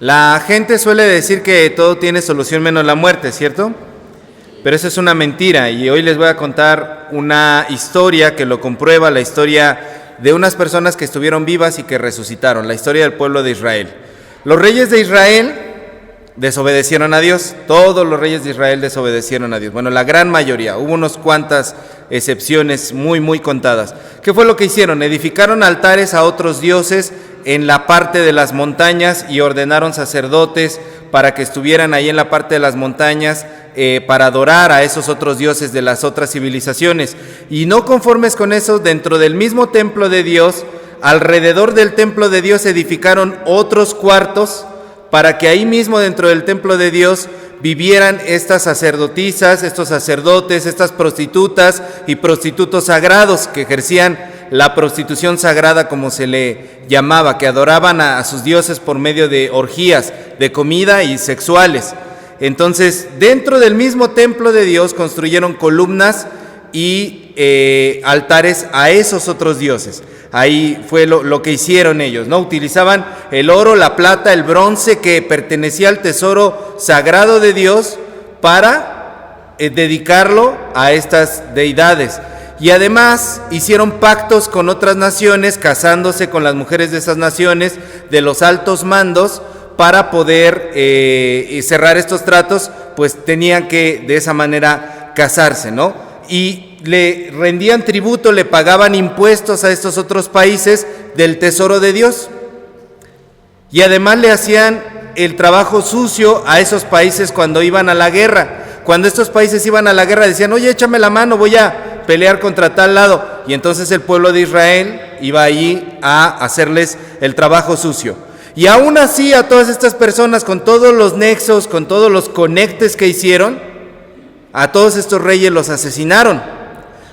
La gente suele decir que todo tiene solución menos la muerte, ¿cierto? Pero eso es una mentira y hoy les voy a contar una historia que lo comprueba, la historia de unas personas que estuvieron vivas y que resucitaron, la historia del pueblo de Israel. Los reyes de Israel desobedecieron a Dios, todos los reyes de Israel desobedecieron a Dios. Bueno, la gran mayoría, hubo unas cuantas excepciones muy contadas. ¿Qué fue lo que hicieron? Edificaron altares a otros dioses en la parte de las montañas y ordenaron sacerdotes para que estuvieran ahí en la parte de las montañas para adorar a esos otros dioses de las otras civilizaciones. Y no conformes con eso, dentro del mismo templo de Dios, alrededor del templo de Dios edificaron otros cuartos para que ahí mismo dentro del templo de Dios vivieran estas sacerdotisas, estos sacerdotes, estas prostitutas y prostitutos sagrados que ejercían la prostitución sagrada, como se le llamaba, que adoraban a sus dioses por medio de orgías, de comida y sexuales. Entonces, dentro del mismo templo de Dios construyeron columnas y altares a esos otros dioses. Ahí fue lo que hicieron ellos, ¿no? Utilizaban el oro, la plata, el bronce que pertenecía al tesoro sagrado de Dios para dedicarlo a estas deidades. Y además hicieron pactos con otras naciones, casándose con las mujeres de esas naciones, de los altos mandos, para poder cerrar estos tratos, pues tenían que de esa manera casarse, ¿no? Y le rendían tributo, le pagaban impuestos a estos otros países del tesoro de Dios. Y además le hacían el trabajo sucio a esos países cuando iban a la guerra. Cuando estos países iban a la guerra decían, oye, échame la mano, voy a pelear contra tal lado. Y entonces el pueblo de Israel iba allí a hacerles el trabajo sucio. Y aún así a todas estas personas, con todos los nexos, con todos los conectes que hicieron, a todos estos reyes los asesinaron.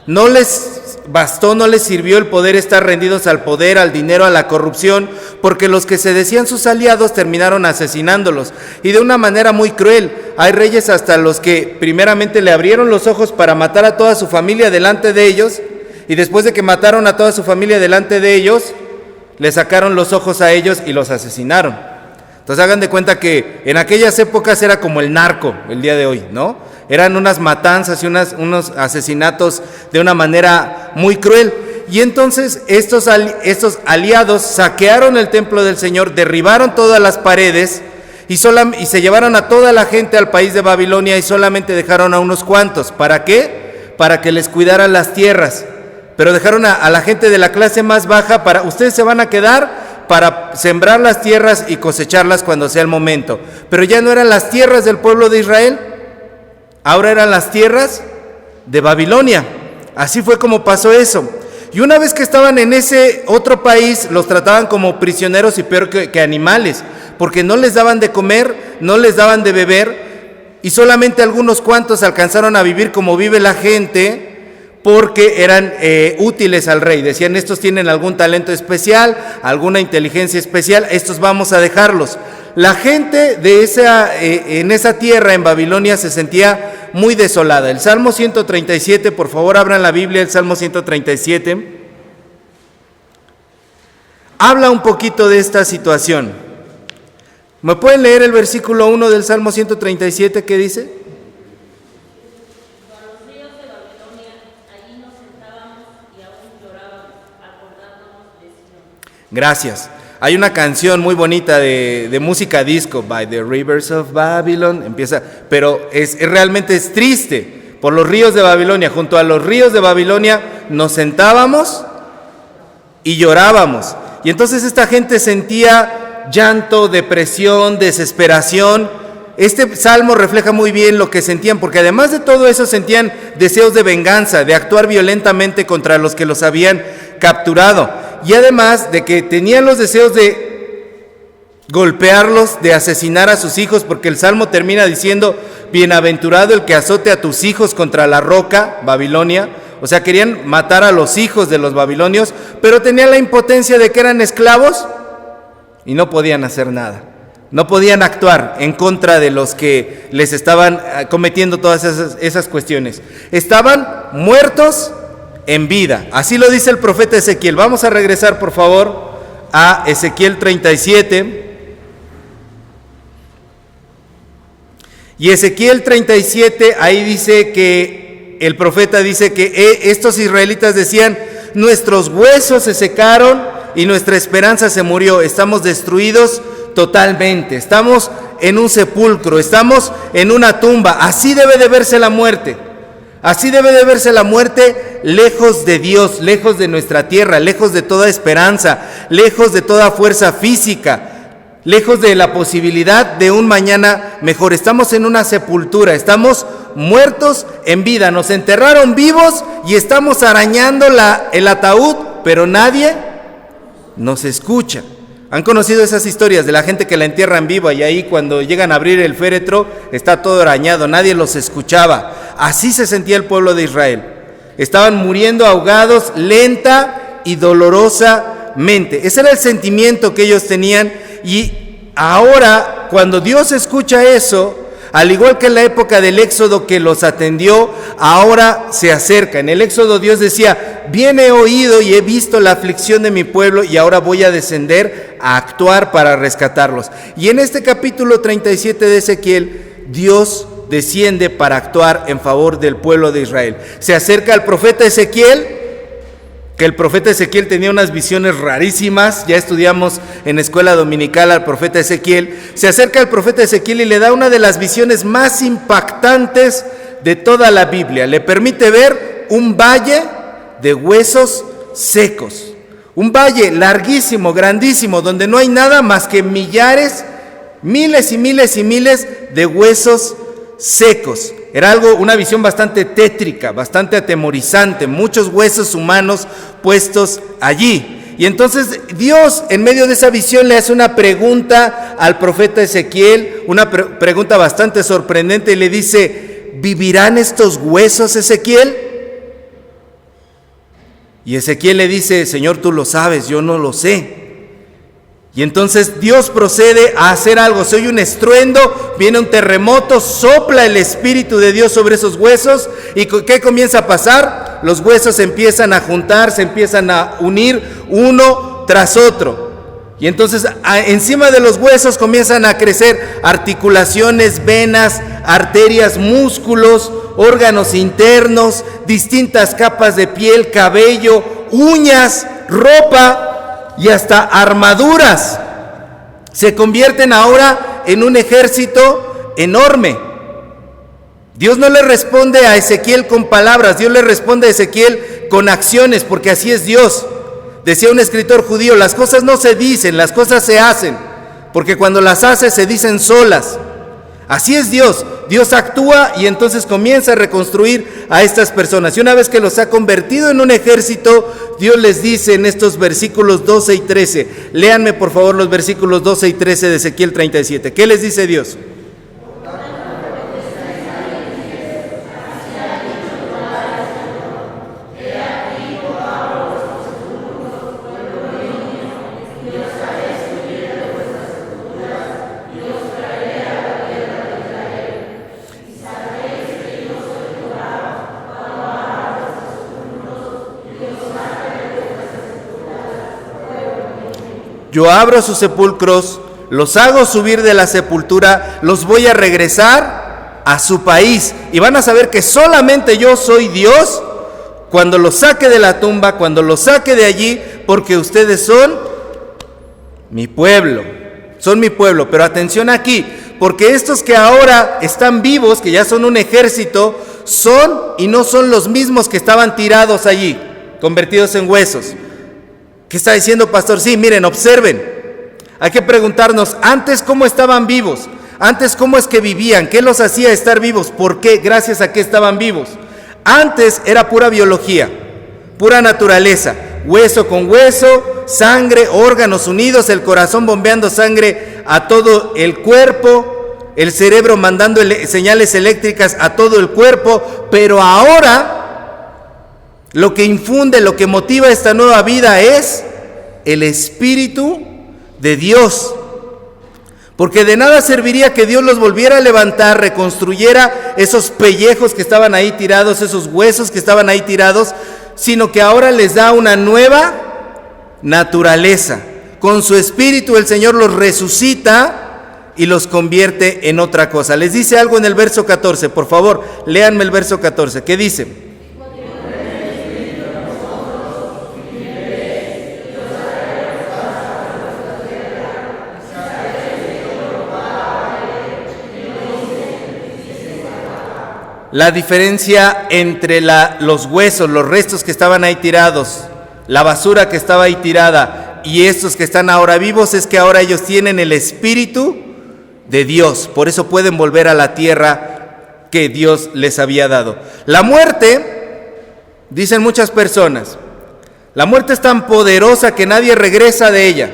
No les bastó, no les sirvió el poder estar rendidos al poder, al dinero, a la corrupción, porque los que se decían sus aliados terminaron asesinándolos, y de una manera muy cruel. Hay reyes hasta los que primeramente le abrieron los ojos para matar a toda su familia delante de ellos, y después de que mataron a toda su familia delante de ellos, le sacaron los ojos a ellos y los asesinaron. Entonces hagan de cuenta que en aquellas épocas era como el narco el día de hoy, ¿no? Eran unas matanzas y unos asesinatos de una manera muy cruel. Y entonces estos aliados saquearon el templo del Señor, derribaron todas las paredes y se llevaron a toda la gente al país de Babilonia y solamente dejaron a unos cuantos. ¿Para qué? Para que les cuidaran las tierras. Pero dejaron a la gente de la clase más baja para, ustedes se van a quedar para sembrar las tierras y cosecharlas cuando sea el momento. Pero ya no eran las tierras del pueblo de Israel, ahora eran las tierras de Babilonia. Así fue como pasó eso. Y una vez que estaban en ese otro país, los trataban como prisioneros y peor que animales, porque no les daban de comer, no les daban de beber, y solamente algunos cuantos alcanzaron a vivir como vive la gente, porque eran útiles al rey. Decían, estos tienen algún talento especial, alguna inteligencia especial, estos vamos a dejarlos. La gente de en esa tierra, en Babilonia, se sentía muy desolada. El Salmo 137, por favor abran la Biblia, el Salmo 137, habla un poquito de esta situación. ¿Me pueden leer el versículo 1 del Salmo 137? ¿Qué dice? Gracias. Hay una canción muy bonita de música disco, By the Rivers of Babylon, empieza, pero realmente es triste. Por los ríos de Babilonia, junto a los ríos de Babilonia nos sentábamos y llorábamos. Y entonces esta gente sentía llanto, depresión, desesperación. Este salmo refleja muy bien lo que sentían, porque además de todo eso sentían deseos de venganza, de actuar violentamente contra los que los habían capturado. Y además de que tenían los deseos de golpearlos, de asesinar a sus hijos, porque el Salmo termina diciendo, bienaventurado el que azote a tus hijos contra la roca, Babilonia. O sea, querían matar a los hijos de los babilonios, pero tenían la impotencia de que eran esclavos y no podían hacer nada. No podían actuar en contra de los que les estaban cometiendo todas esas cuestiones. Estaban muertos en vida. Así lo dice el profeta Ezequiel. Vamos a regresar, por favor, a Ezequiel 37. Y Ezequiel 37, ahí dice que el profeta dice que estos israelitas decían: nuestros huesos se secaron y nuestra esperanza se murió, estamos destruidos totalmente, estamos en un sepulcro, estamos en una tumba. Así debe de verse la muerte. Así debe de verse la muerte, lejos de Dios, lejos de nuestra tierra, lejos de toda esperanza, lejos de toda fuerza física, lejos de la posibilidad de un mañana mejor. Estamos en una sepultura, estamos muertos en vida, nos enterraron vivos y estamos arañando el ataúd, pero nadie nos escucha. ¿Han conocido esas historias de la gente que la entierran viva y ahí cuando llegan a abrir el féretro está todo arañado, nadie los escuchaba? Así se sentía el pueblo de Israel. Estaban muriendo ahogados lenta y dolorosamente. Ese era el sentimiento que ellos tenían, y ahora cuando Dios escucha eso, al igual que en la época del Éxodo que los atendió, ahora se acerca. En el Éxodo Dios decía: bien he oído y he visto la aflicción de mi pueblo y ahora voy a descender a actuar para rescatarlos. Y en este capítulo 37 de Ezequiel, Dios desciende para actuar en favor del pueblo de Israel. Se acerca al profeta Ezequiel, que el profeta Ezequiel tenía unas visiones rarísimas. Ya estudiamos en escuela dominical al profeta Ezequiel. Se acerca al profeta Ezequiel y le da una de las visiones más impactantes de toda la Biblia. Le permite ver un valle de huesos secos. Un valle larguísimo, grandísimo, donde no hay nada más que millares, miles y miles y miles de huesos secos. Era una visión bastante tétrica, bastante atemorizante, muchos huesos humanos puestos allí. Y entonces Dios, en medio de esa visión, le hace una pregunta al profeta Ezequiel, una pregunta bastante sorprendente, y le dice: ¿vivirán estos huesos, Ezequiel? Y Ezequiel le dice: Señor, tú lo sabes, yo no lo sé. Y entonces Dios procede a hacer algo. Se oye un estruendo, viene un terremoto, sopla el Espíritu de Dios sobre esos huesos. ¿Y qué comienza a pasar? Los huesos se empiezan a juntar, se empiezan a unir uno tras otro. Y entonces encima de los huesos comienzan a crecer articulaciones, venas, arterias, músculos, órganos internos, distintas capas de piel, cabello, uñas, ropa y hasta armaduras. Se convierten ahora en un ejército enorme. Dios no le responde a Ezequiel con palabras, Dios le responde a Ezequiel con acciones, porque así es Dios. Decía un escritor judío: las cosas no se dicen, las cosas se hacen, porque cuando las hace se dicen solas. Así es Dios. Dios actúa y entonces comienza a reconstruir a estas personas. Y una vez que los ha convertido en un ejército, Dios les dice en estos versículos 12 y 13. Léanme por favor los versículos 12 y 13 de Ezequiel 37. ¿Qué les dice Dios? Yo abro sus sepulcros, los hago subir de la sepultura, los voy a regresar a su país. Y van a saber que solamente yo soy Dios cuando los saque de la tumba, cuando los saque de allí, porque ustedes son mi pueblo. Son mi pueblo. Pero atención aquí, porque estos que ahora están vivos, que ya son un ejército, son y no son los mismos que estaban tirados allí, convertidos en huesos. ¿Qué está diciendo, pastor? Sí, miren, observen. Hay que preguntarnos, antes cómo estaban vivos, antes cómo es que vivían, qué los hacía estar vivos, por qué, gracias a qué estaban vivos. Antes era pura biología, pura naturaleza, hueso con hueso, sangre, órganos unidos, el corazón bombeando sangre a todo el cuerpo, el cerebro mandando señales eléctricas a todo el cuerpo, pero ahora lo que infunde, lo que motiva esta nueva vida es el Espíritu de Dios. Porque de nada serviría que Dios los volviera a levantar, reconstruyera esos pellejos que estaban ahí tirados, esos huesos que estaban ahí tirados, sino que ahora les da una nueva naturaleza. Con su Espíritu el Señor los resucita y los convierte en otra cosa. Les dice algo en el verso 14, por favor, léanme el verso 14. ¿Qué dice? La diferencia entre los huesos, los restos que estaban ahí tirados, la basura que estaba ahí tirada y estos que están ahora vivos es que ahora ellos tienen el Espíritu de Dios. Por eso pueden volver a la tierra que Dios les había dado. La muerte, dicen muchas personas, la muerte es tan poderosa que nadie regresa de ella.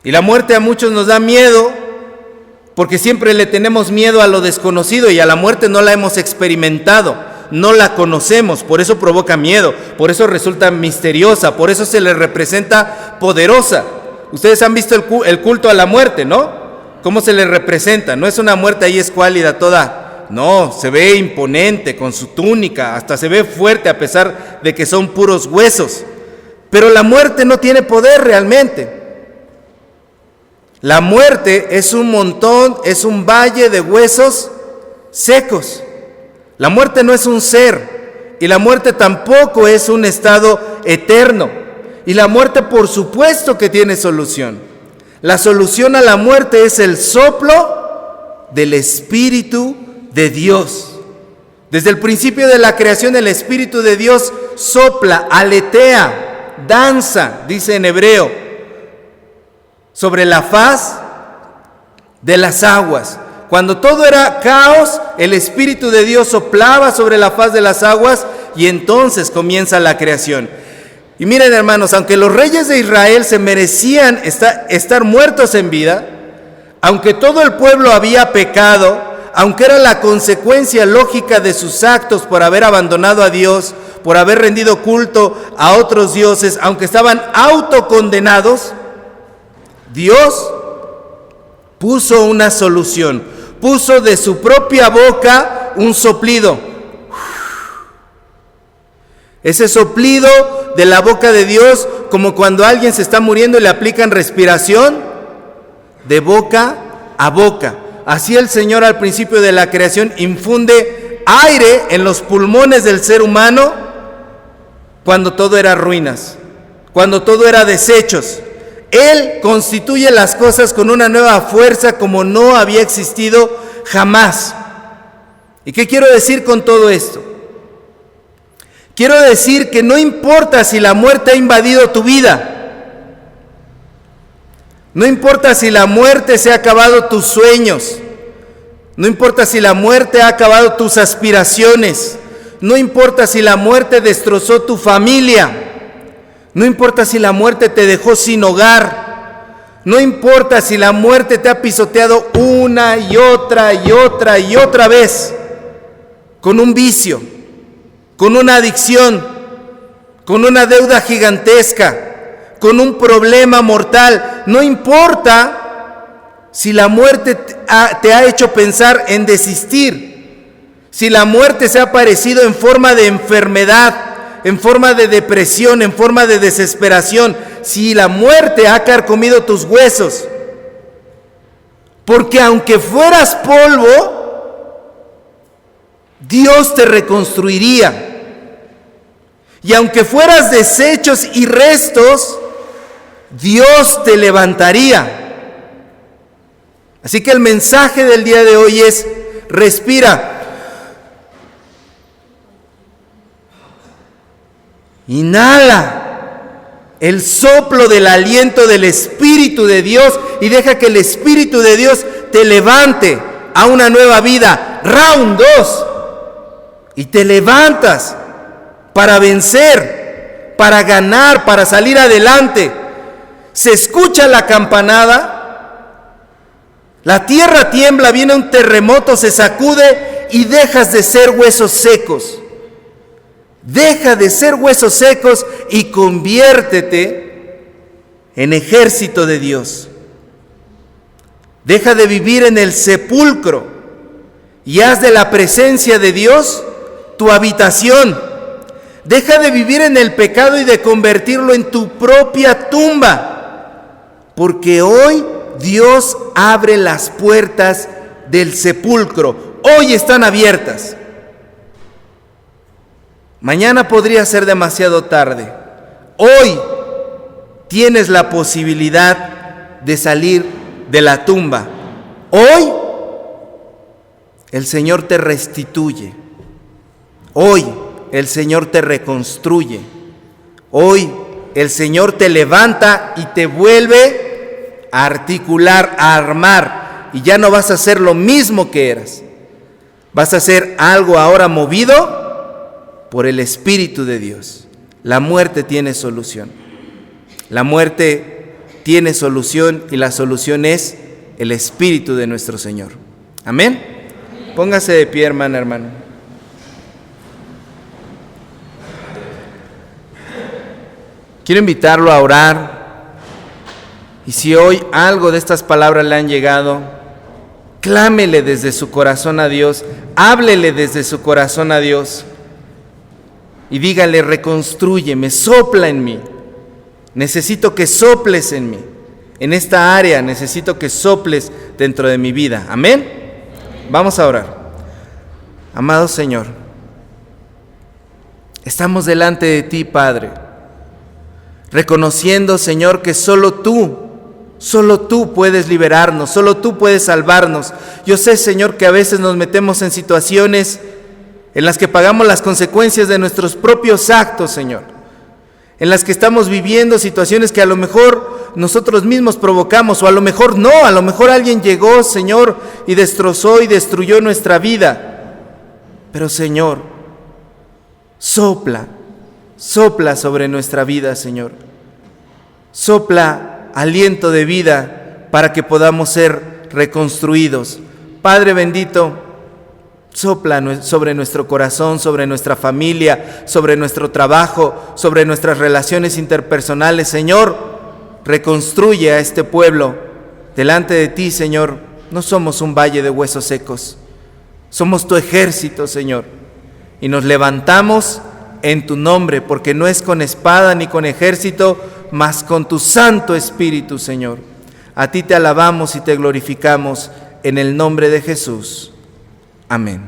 Y la muerte a muchos nos da miedo, porque siempre le tenemos miedo a lo desconocido y a la muerte no la hemos experimentado, no la conocemos, por eso provoca miedo, por eso resulta misteriosa, por eso se le representa poderosa. Ustedes han visto el culto a la muerte, ¿no? ¿Cómo se le representa? No es una muerte ahí escuálida toda, no, se ve imponente con su túnica, hasta se ve fuerte a pesar de que son puros huesos. Pero la muerte no tiene poder realmente. La muerte es un montón, es un valle de huesos secos. La muerte no es un ser y la muerte tampoco es un estado eterno. Y la muerte por supuesto que tiene solución. La solución a la muerte es el soplo del Espíritu de Dios. Desde el principio de la creación el Espíritu de Dios sopla, aletea, danza, dice en hebreo, sobre la faz de las aguas. Cuando todo era caos, el Espíritu de Dios soplaba sobre la faz de las aguas y entonces comienza la creación. Y miren, hermanos, aunque los reyes de Israel se merecían estar muertos en vida, aunque todo el pueblo había pecado, aunque era la consecuencia lógica de sus actos por haber abandonado a Dios, por haber rendido culto a otros dioses, aunque estaban autocondenados, Dios puso una solución, puso de su propia boca un soplido. Ese soplido de la boca de Dios, como cuando alguien se está muriendo y le aplican respiración, de boca a boca. Así el Señor al principio de la creación infunde aire en los pulmones del ser humano cuando todo era ruinas, cuando todo era desechos. Él constituye las cosas con una nueva fuerza como no había existido jamás. ¿Y qué quiero decir con todo esto? Quiero decir que no importa si la muerte ha invadido tu vida, no importa si la muerte se ha acabado tus sueños, no importa si la muerte ha acabado tus aspiraciones, no importa si la muerte destrozó tu familia, no importa si la muerte te dejó sin hogar, no importa si la muerte te ha pisoteado una y otra y otra y otra vez, con un vicio, con una adicción, con una deuda gigantesca, con un problema mortal. No importa si la muerte te ha hecho pensar en desistir, si la muerte se ha aparecido en forma de enfermedad, en forma de depresión, en forma de desesperación, si la muerte ha carcomido tus huesos, porque aunque fueras polvo, Dios te reconstruiría. Y aunque fueras desechos y restos, Dios te levantaría. Así que el mensaje del día de hoy es: respira. Inhala el soplo del aliento del Espíritu de Dios y deja que el Espíritu de Dios te levante a una nueva vida. Round 2. Y te levantas para vencer, para ganar, para salir adelante. Se escucha la campanada, la tierra tiembla, viene un terremoto, se sacude y dejas de ser huesos secos. Deja de ser huesos secos y conviértete en ejército de Dios. Deja de vivir en el sepulcro y haz de la presencia de Dios tu habitación. Deja de vivir en el pecado y de convertirlo en tu propia tumba, porque hoy Dios abre las puertas del sepulcro. Hoy están abiertas. Mañana podría ser demasiado tarde. Hoy tienes la posibilidad de salir de la tumba. Hoy el Señor te restituye. Hoy el Señor te reconstruye. Hoy el Señor te levanta y te vuelve a articular, a armar. Y ya no vas a ser lo mismo que eras. Vas a ser algo ahora movido por el Espíritu de Dios. La muerte tiene solución. La muerte tiene solución y la solución es el Espíritu de nuestro Señor. Amén. Póngase de pie, hermana, hermano. Quiero invitarlo a orar. Y si hoy algo de estas palabras le han llegado, clámele desde su corazón a Dios, háblele desde su corazón a Dios y dígale: reconstrúyeme, sopla en mí. Necesito que soples en mí. En esta área necesito que soples dentro de mi vida. Amén. Vamos a orar. Amado Señor, estamos delante de ti, Padre, reconociendo, Señor, que solo tú puedes liberarnos, solo tú puedes salvarnos. Yo sé, Señor, que a veces nos metemos en situaciones en las que pagamos las consecuencias de nuestros propios actos, Señor, en las que estamos viviendo situaciones que a lo mejor nosotros mismos provocamos, o a lo mejor no, a lo mejor alguien llegó, Señor, y destrozó y destruyó nuestra vida. Pero, Señor, sopla sobre nuestra vida, Señor. Sopla aliento de vida para que podamos ser reconstruidos. Padre bendito, sopla sobre nuestro corazón, sobre nuestra familia, sobre nuestro trabajo, sobre nuestras relaciones interpersonales. Señor, reconstruye a este pueblo. Delante de ti, Señor, no somos un valle de huesos secos. Somos tu ejército, Señor. Y nos levantamos en tu nombre, porque no es con espada ni con ejército, mas con tu Santo Espíritu, Señor. A ti te alabamos y te glorificamos en el nombre de Jesús. Amén.